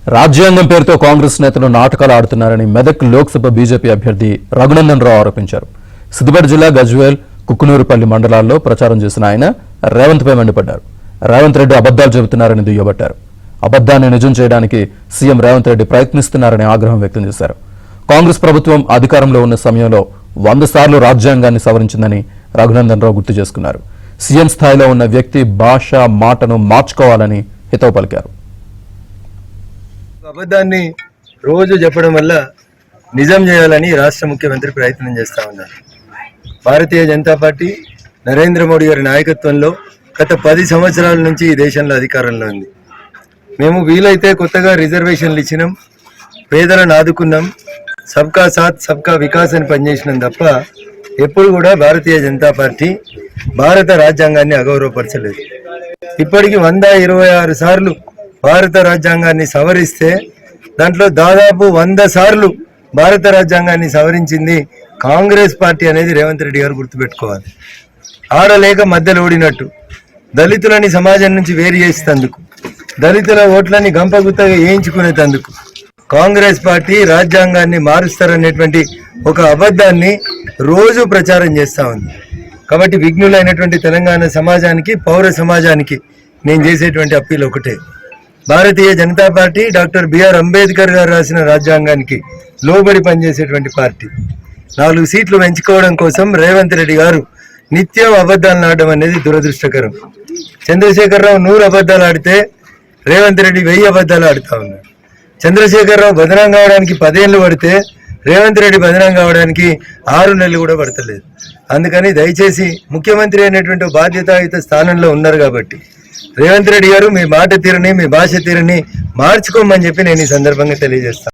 రాజ్యాంగం పేరుతో కాంగ్రెస్ నేతలు నాటకాలు ఆడుతున్నారని మెదక్ లోక్సభ బీజేపీ అభ్యర్థి రఘునందన్ రావు ఆరోపించారు. సిద్దిపేట జిల్లా గజ్వేల్, కుక్కునూరుపల్లి మండలాల్లో ప్రచారం చేసిన ఆయన రేవంత్పై మండిపడ్డారు. రేవంత్ రెడ్డి అబద్దాలు చెబుతున్నారని దుయ్యబట్టారు. అబద్దాన్ని నిజం చేయడానికి సీఎం రేవంత్ రెడ్డి ప్రయత్నిస్తున్నారని ఆగ్రహం వ్యక్తం చేశారు. కాంగ్రెస్ ప్రభుత్వం అధికారంలో ఉన్న సమయంలో 100 సార్లు రాజ్యాంగాన్ని సవరించిందని రఘునందన్ రావు గుర్తు చేసుకున్నారు. సీఎం స్థాయిలో ఉన్న వ్యక్తి భాష, మాటను మార్చుకోవాలని హితవు పలికారు. అబద్ధాన్ని రోజు చెప్పడం వల్ల నిజం చేయాలని రాష్ట్ర ముఖ్యమంత్రి ప్రయత్నం చేస్తా ఉన్నారు. భారతీయ జనతా పార్టీ నరేంద్ర మోడీ గారి నాయకత్వంలో గత 10 సంవత్సరాల నుంచి ఈ దేశంలో అధికారంలో ఉంది. మేము వీలైతే కొత్తగా రిజర్వేషన్లు ఇచ్చినాం, పేదలను ఆదుకున్నాం, సబ్కా సాత్ సబ్కా వికాస్ అని పనిచేసినాం తప్ప ఎప్పుడు కూడా భారతీయ జనతా పార్టీ భారత రాజ్యాంగాన్ని అగౌరవపరచలేదు. ఇప్పటికి 126 సార్లు భారత రాజ్యాంగాన్ని సవరిస్తే దాంట్లో దాదాపు 100 సార్లు భారత రాజ్యాంగాన్ని సవరించింది కాంగ్రెస్ పార్టీ అనేది రేవంత్ రెడ్డి గారు గుర్తుపెట్టుకోవాలి. ఆడలేక మధ్యలో ఓడినట్టు దళితులని సమాజం నుంచి వేరు చేసేందుకు, దళితుల ఓట్లని గంపగుత్తగా వేయించుకునేందుకు కాంగ్రెస్ పార్టీ రాజ్యాంగాన్ని మారుస్తారనేటువంటి ఒక అబద్ధాన్ని రోజు ప్రచారం చేస్తూ ఉంది. కాబట్టి విఘ్నులైనటువంటి తెలంగాణ సమాజానికి, పౌర సమాజానికి నేను చేసేటువంటి అప్పీల్ ఒకటే. భారతీయ జనతా పార్టీ డాక్టర్ బిఆర్ అంబేద్కర్ గారు రాసిన రాజ్యాంగానికి లోబడి పనిచేసేటువంటి పార్టీ. 4 సీట్లు పెంచుకోవడం కోసం రేవంత్ రెడ్డి గారు నిత్యం అబద్ధాలు ఆడడం అనేది దురదృష్టకరం. చంద్రశేఖరరావు 100 అబద్ధాలు ఆడితే రేవంత్ రెడ్డి 1000 అబద్ధాలు ఆడుతూ ఉన్నారు. చంద్రశేఖరరావు బదనాం కావడానికి 10 ఏళ్ళు పడితే రేవంత్ రెడ్డి బదనాం కావడానికి 6 నెలలు కూడా పడతలేదు. అందుకని దయచేసి ముఖ్యమంత్రి అనేటువంటి బాధ్యతాయుత స్థానంలో ఉన్నారు కాబట్టి రేవంత్ రెడ్డి గారు మీ మాట తీరుని, మీ భాష తీరుని మార్చుకోమని చెప్పి నేను ఈ సందర్భంగా తెలియజేస్తాను.